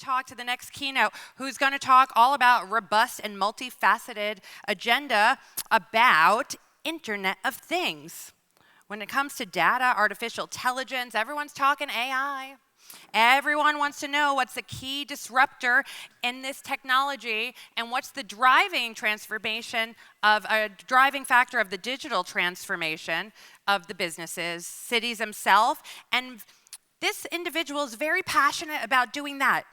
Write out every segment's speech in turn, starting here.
talk to the next keynote, who's going to talk all about robust and multifaceted agenda about Internet of Things. When it comes to data, artificial intelligence, everyone's talking AI. Everyone wants to know what's the key disruptor in this technology and what's the driving transformation of a driving factor of the digital transformation of the businesses, cities themselves. And this individual is very passionate about doing that,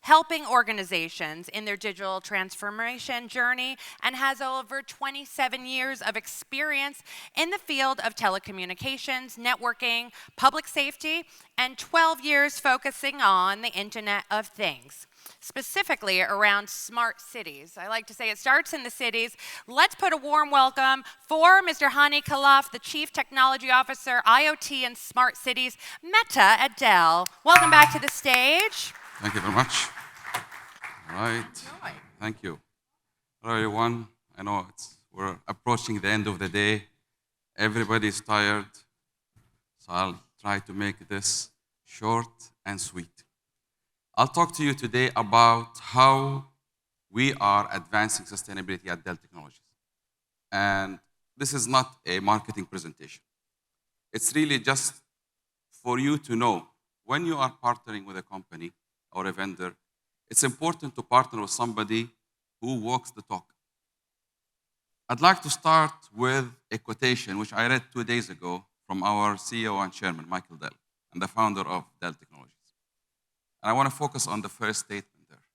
helping organizations in their digital transformation journey, and has over 27 years of experience in the field of telecommunications, networking, public safety, and 12 years focusing on the Internet of Things, specifically around smart cities. I like to say it starts in the cities. Let's put a warm welcome for Mr. Hani Khalaf, the Chief Technology Officer, IoT and Smart Cities, Meta at Dell. Welcome back to the stage. Thank you very much. All right. Thank you. Hello, everyone. I know we're approaching the end of the day. Everybody's tired, so I'll try to make this short and sweet. I'll talk to you today about how we are advancing sustainability at Dell Technologies. And this is not a marketing presentation. It's really just for you to know when you are partnering with a company or a vendor, it's important to partner with somebody who walks the talk. I'd like to start with a quotation which I read 2 days ago from our CEO and chairman, Michael Dell, and the founder of Dell Technologies. And I want to focus on the first statement there.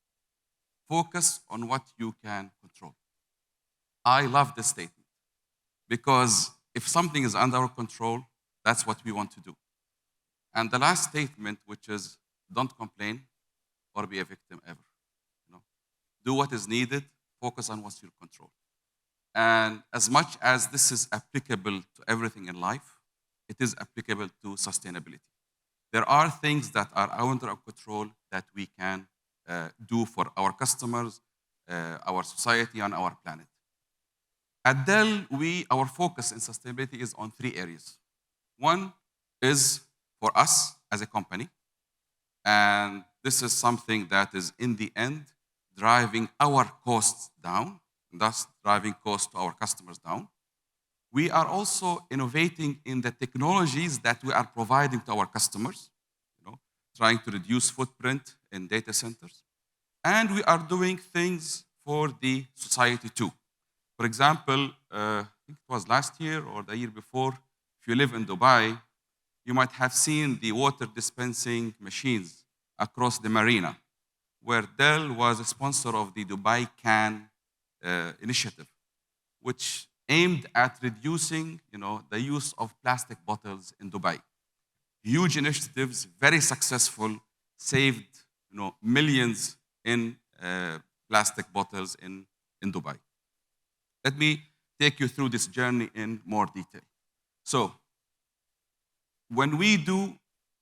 Focus on what you can control. I love this statement because if something is under our control, that's what we want to do. And the last statement, which is don't complain or be a victim ever. Do what is needed, focus on what's your control. And as much as this is applicable to everything in life, it is applicable to sustainability. There are things that are under our control that we can do for our customers, our society, and our planet. At Dell, our focus in sustainability is on 3 areas. One is for us as a company, and this is something that is, in the end, driving our costs down, thus driving costs to our customers down. We are also innovating in the technologies that we are providing to our customers, trying to reduce footprint in data centers. And we are doing things for the society too. For example, I think it was last year or the year before, if you live in Dubai, you might have seen the water dispensing machines across the marina, where Dell was a sponsor of the Dubai Can initiative, which aimed at reducing the use of plastic bottles in Dubai. Huge initiatives, very successful, saved millions in plastic bottles in Dubai. Let me take you through this journey in more detail. So, when we do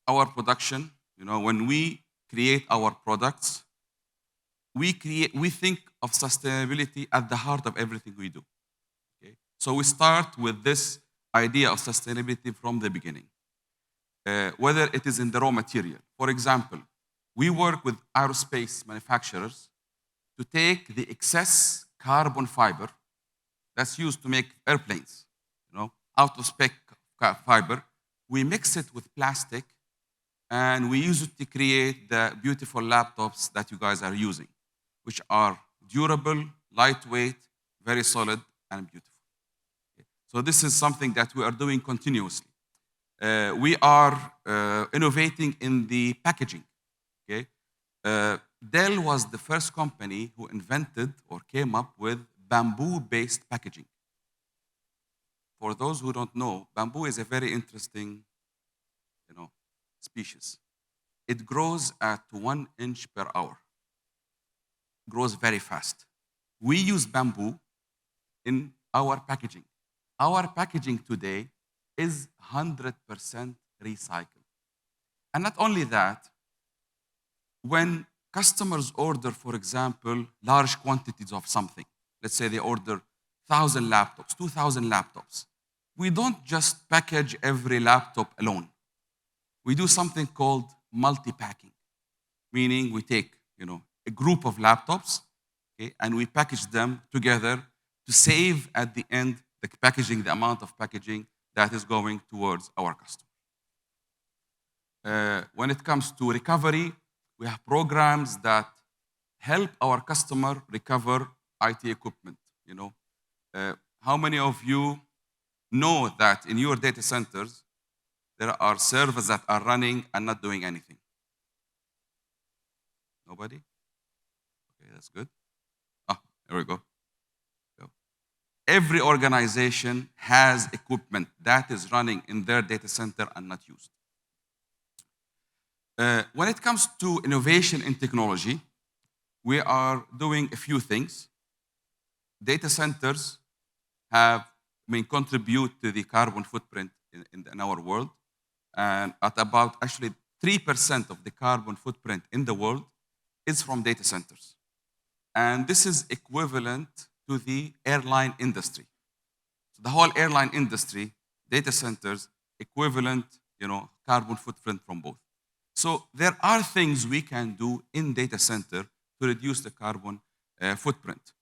our production, when we create our products, we think of sustainability at the heart of everything we do. Okay? So we start with this idea of sustainability from the beginning, whether it is in the raw material. For example, we work with aerospace manufacturers to take the excess carbon fiber that's used to make airplanes, out of spec fiber. We mix it with plastic, and we use it to create the beautiful laptops that you guys are using, which are durable, lightweight, very solid, and beautiful. Okay. So this is something that we are doing continuously. We are innovating in the packaging. Okay? Dell was the first company who invented or came up with bamboo-based packaging. For those who don't know, bamboo is a very interesting, species. It grows at 1 inch per hour. Grows very fast. We use bamboo in our packaging. Our packaging today is 100% recycled. And not only that, when customers order, for example, large quantities of something, let's say they order 1,000 laptops, 2,000 laptops, we don't just package every laptop alone. We do something called multi-packing, meaning we take a group of laptops, okay, and we package them together to save at the end the amount of packaging that is going towards our customer. When it comes to recovery, we have programs that help our customer recover IT equipment. How many of you know that in your data centers there are servers that are running and not doing anything? Nobody? Okay, that's good. Here we go. Every organization has equipment that is running in their data center and not used. When it comes to innovation in technology, we are doing a few things. Data centers contribute to the carbon footprint in our world, and at about actually 3% of the carbon footprint in the world is from data centers. And this is equivalent to the airline industry. So the whole airline industry, data centers, equivalent, carbon footprint from both. So there are things we can do in data center to reduce the carbon footprint.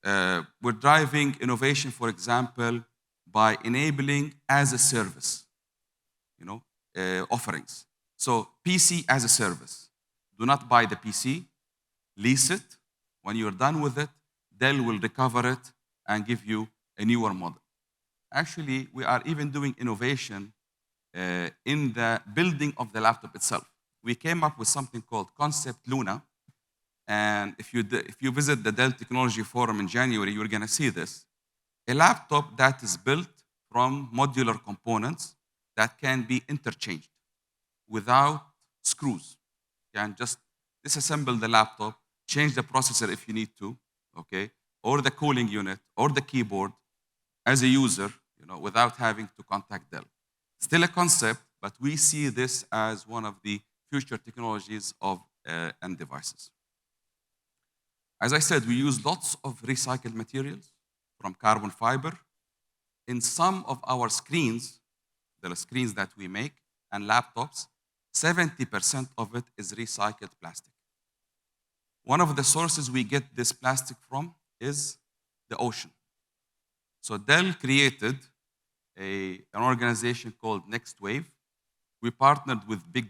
We're driving innovation, for example, by enabling as a service, offerings. So PC as a service. Do not buy the PC, lease it. When you're done with it, Dell will recover it and give you a newer model. Actually, we are even doing innovation in the building of the laptop itself. We came up with something called Concept Luna. And if you visit the Dell Technology Forum in January, you're going to see this. A laptop that is built from modular components that can be interchanged without screws. You can just disassemble the laptop, change the processor if you need to, okay, or the cooling unit, or the keyboard as a user, without having to contact Dell. Still a concept, but we see this as one of the future technologies of end devices. As I said, we use lots of recycled materials from carbon fiber. In some of our screens, the screens that we make, and laptops, 70% of it is recycled plastic. One of the sources we get this plastic from is the ocean. So Dell created an organization called Next Wave. We partnered with big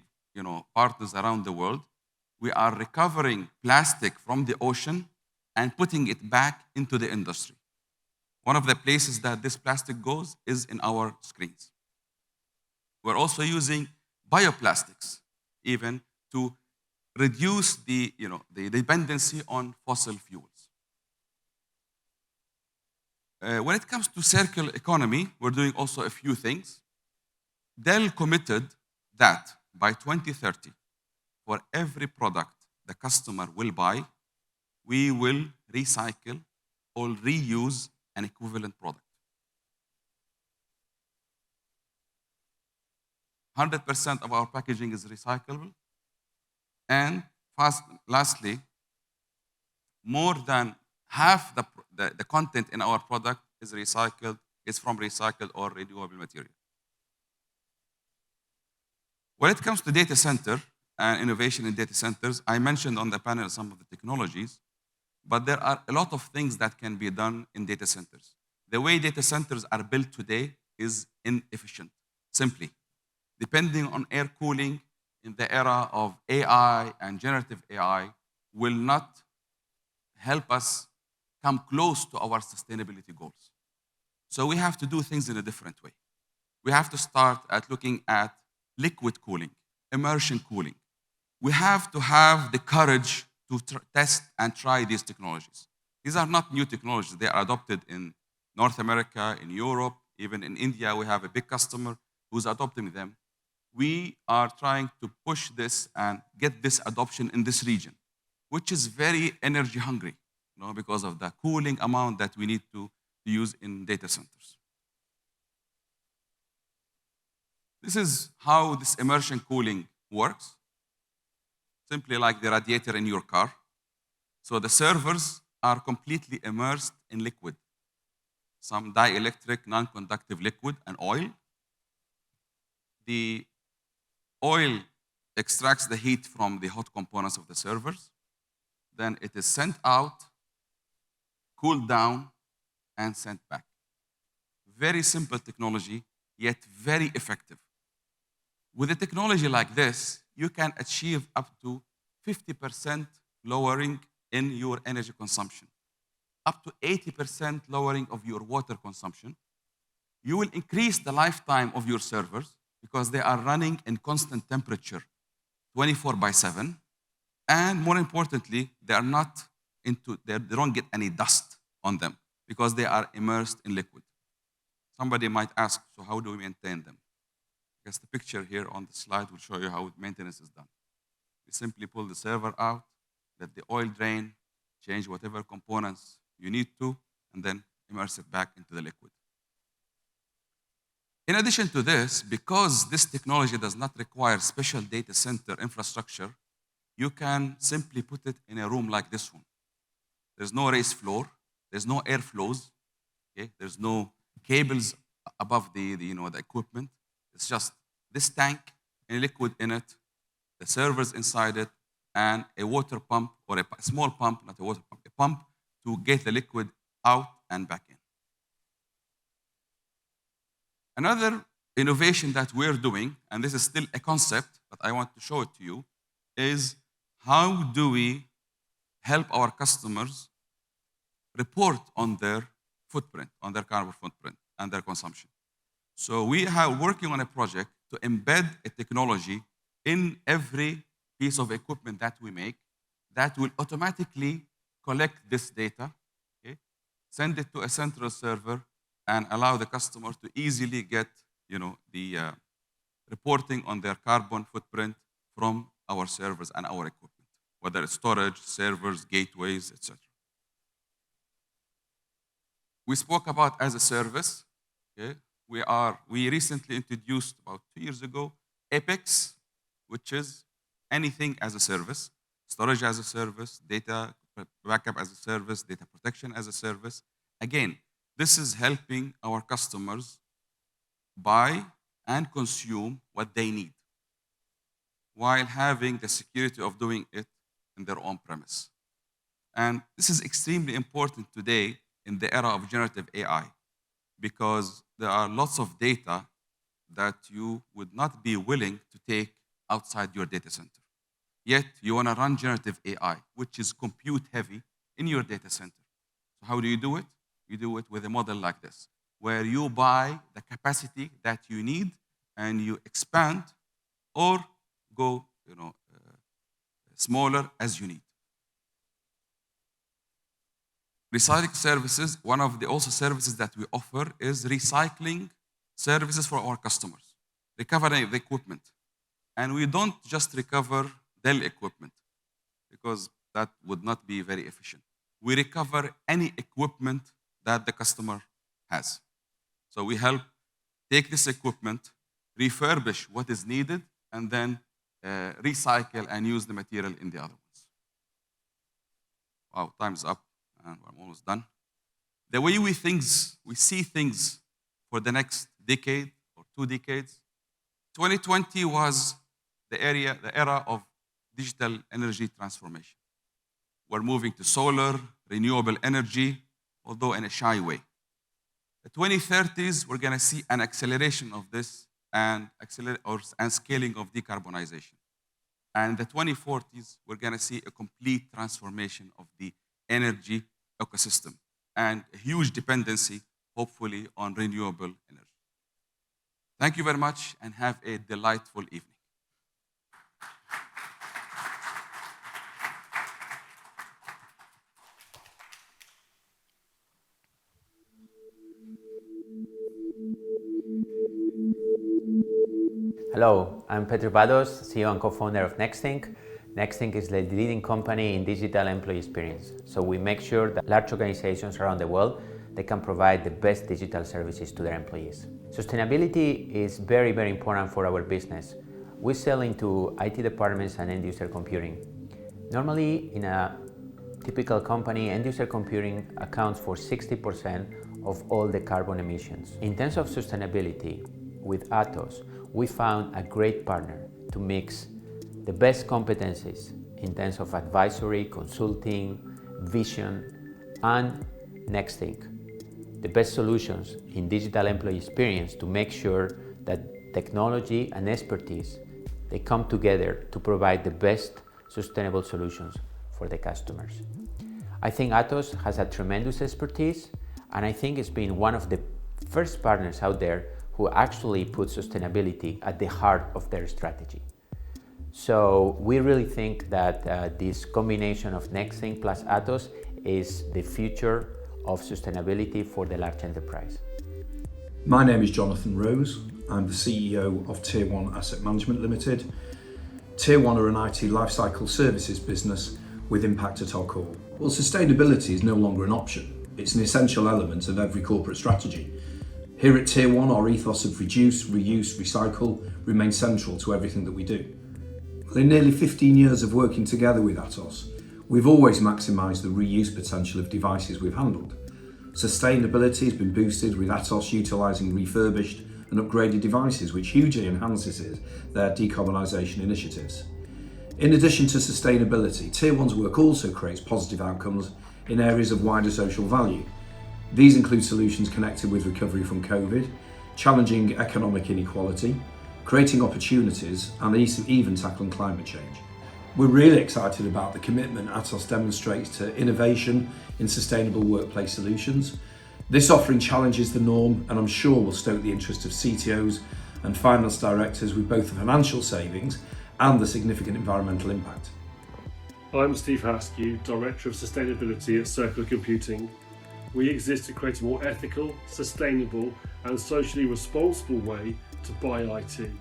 partners around the world. We are recovering plastic from the ocean and putting it back into the industry. One of the places that this plastic goes is in our screens. We're also using bioplastics even to reduce the dependency on fossil fuels. When it comes to circular economy, we're doing also a few things. Dell committed that by 2030, for every product the customer will buy, we will recycle or reuse an equivalent product. 100% of our packaging is recyclable. And lastly, more than half the content in our product is from recycled or renewable material. When it comes to data center and innovation in data centers, I mentioned on the panel some of the technologies, but there are a lot of things that can be done in data centers. The way data centers are built today is inefficient, simply. Depending on air cooling in the era of AI and generative AI will not help us come close to our sustainability goals. So we have to do things in a different way. We have to start at looking at liquid cooling, immersion cooling. We have to have the courage to test and try these technologies. These are not new technologies. They are adopted in North America, in Europe, even in India. We have a big customer who's adopting them. We are trying to push this and get this adoption in this region, which is very energy hungry, because of the cooling amount that we need to use in data centers. This is how this immersion cooling works. Simply like the radiator in your car. So the servers are completely immersed in liquid. Some dielectric, non-conductive liquid and oil. The oil extracts the heat from the hot components of the servers. then it is sent out, cooled down, and sent back. Very simple technology, yet very effective. With a technology like this, you can achieve up to 50% lowering in your energy consumption, up to 80% lowering of your water consumption. You will increase the lifetime of your servers because they are running in constant temperature 24/7. And more importantly, they don't get any dust on them because they are immersed in liquid. Somebody might ask, so how do we maintain them? I guess the picture here on the slide will show you how maintenance is done. You simply pull the server out, let the oil drain, change whatever components you need to, and then immerse it back into the liquid. In addition to this, because this technology does not require special data center infrastructure, you can simply put it in a room like this one. There's no raised floor, there's no air flows, okay? There's no cables above the equipment. It's just this tank and liquid in it, the servers inside it, and a water pump, or a small pump, not a water pump, a pump to get the liquid out and back in. Another innovation that we're doing, and this is still a concept, but I want to show it to you, is how do we help our customers report on their footprint, on their carbon footprint and their consumption. So we are working on a project to embed a technology in every piece of equipment that we make that will automatically collect this data, okay, send it to a central server, and allow the customer to easily get the reporting on their carbon footprint from our servers and our equipment, whether it's storage, servers, gateways, etc. We spoke about as a service. Okay? We recently introduced about 2 years ago Apex, which is anything as a service, storage as a service, data backup as a service, data protection as a service. Again, this is helping our customers buy and consume what they need while having the security of doing it in their own premise. And this is extremely important today in the era of generative AI because there are lots of data that you would not be willing to take outside your data center. Yet you want to run generative AI, which is compute heavy in your data center. So how do you do it? You do it with a model like this, where you buy the capacity that you need and you expand or go smaller as you need. Recycling services, one of the also services that we offer is recycling services for our customers, recovering the equipment. And we don't just recover Dell equipment because that would not be very efficient. We recover any equipment that the customer has. So we help take this equipment, refurbish what is needed, and then recycle and use the material in the other ones. Wow, time's up, and I'm almost done. The way we see things for the next decade or 2 decades, 2020 was the era of digital energy transformation. We're moving to solar, renewable energy, although in a shy way. The 2030s, we're going to see an acceleration of this and scaling of decarbonization. And the 2040s, we're going to see a complete transformation of the energy ecosystem and a huge dependency, hopefully, on renewable energy. Thank you very much and have a delightful evening. Hello, I'm Petr Vados, CEO and co-founder of Nexthink. Nexthink is the leading company in digital employee experience. So we make sure that large organizations around the world, they can provide the best digital services to their employees. Sustainability is very, very important for our business. We sell into IT departments and end user computing. Normally, in a typical company, end user computing accounts for 60% of all the carbon emissions. In terms of sustainability, with Atos, we found a great partner to mix the best competencies in terms of advisory, consulting, vision, and NextThink, the best solutions in digital employee experience to make sure that technology and expertise, they come together to provide the best sustainable solutions for the customers. I think Atos has a tremendous expertise, and I think it's been one of the first partners out there who actually put sustainability at the heart of their strategy. So we really think that this combination of NextThink plus Atos is the future of sustainability for the large enterprise. My name is Jonathan Rose. I'm the CEO of Tier 1 Asset Management Limited. Tier 1 are an IT lifecycle services business with impact at our core. Well, sustainability is no longer an option. It's an essential element of every corporate strategy. Here at Tier 1, our ethos of reduce, reuse, recycle remains central to everything that we do. In nearly 15 years of working together with Atos, we've always maximised the reuse potential of devices we've handled. Sustainability has been boosted with Atos utilising refurbished and upgraded devices, which hugely enhances their decarbonisation initiatives. In addition to sustainability, Tier 1's work also creates positive outcomes in areas of wider social value. These include solutions connected with recovery from COVID, challenging economic inequality, creating opportunities, and even tackling climate change. We're really excited about the commitment Atos demonstrates to innovation in sustainable workplace solutions. This offering challenges the norm, and I'm sure will stoke the interest of CTOs and finance directors with both the financial savings and the significant environmental impact. I'm Steve Haskew, Director of Sustainability at Circular Computing. We exist to create a more ethical, sustainable and socially responsible way to buy IT.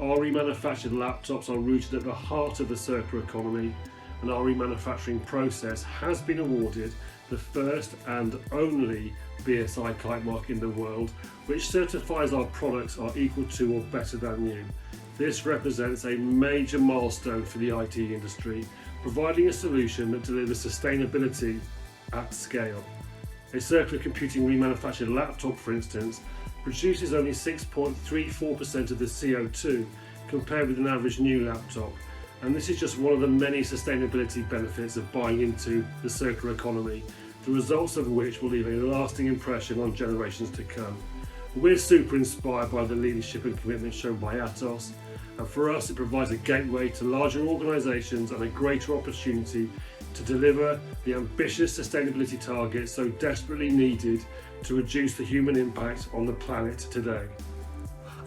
Our remanufactured laptops are rooted at the heart of the circular economy, and our remanufacturing process has been awarded the first and only BSI Kite Mark in the world, which certifies our products are equal to or better than new. This represents a major milestone for the IT industry, providing a solution that delivers sustainability at scale. A circular computing remanufactured laptop, for instance, produces only 6.34% of the CO2 compared with an average new laptop, and this is just one of the many sustainability benefits of buying into the circular economy, the results of which will leave a lasting impression on generations to come. We're super inspired by the leadership and commitment shown by Atos, and for us it provides a gateway to larger organisations and a greater opportunity to deliver the ambitious sustainability targets so desperately needed to reduce the human impact on the planet today.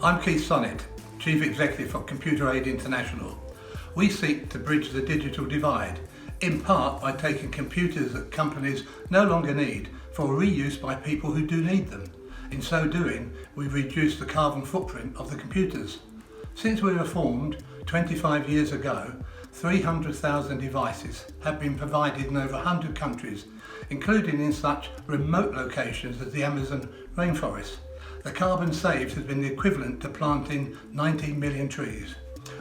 I'm Keith Sonnett, Chief Executive of Computer Aid International. We seek to bridge the digital divide, in part by taking computers that companies no longer need for reuse by people who do need them. In so doing, we've reduced the carbon footprint of the computers. Since we were formed 25 years ago, 300,000 devices have been provided in over 100 countries, including in such remote locations as the Amazon rainforest. The carbon saved has been the equivalent to planting 19 million trees.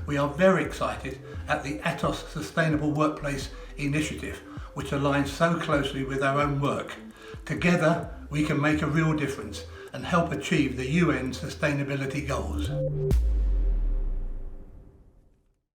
We are very excited at the Atos Sustainable Workplace Initiative, which aligns so closely with our own work. Together, we can make a real difference and help achieve the UN sustainability goals.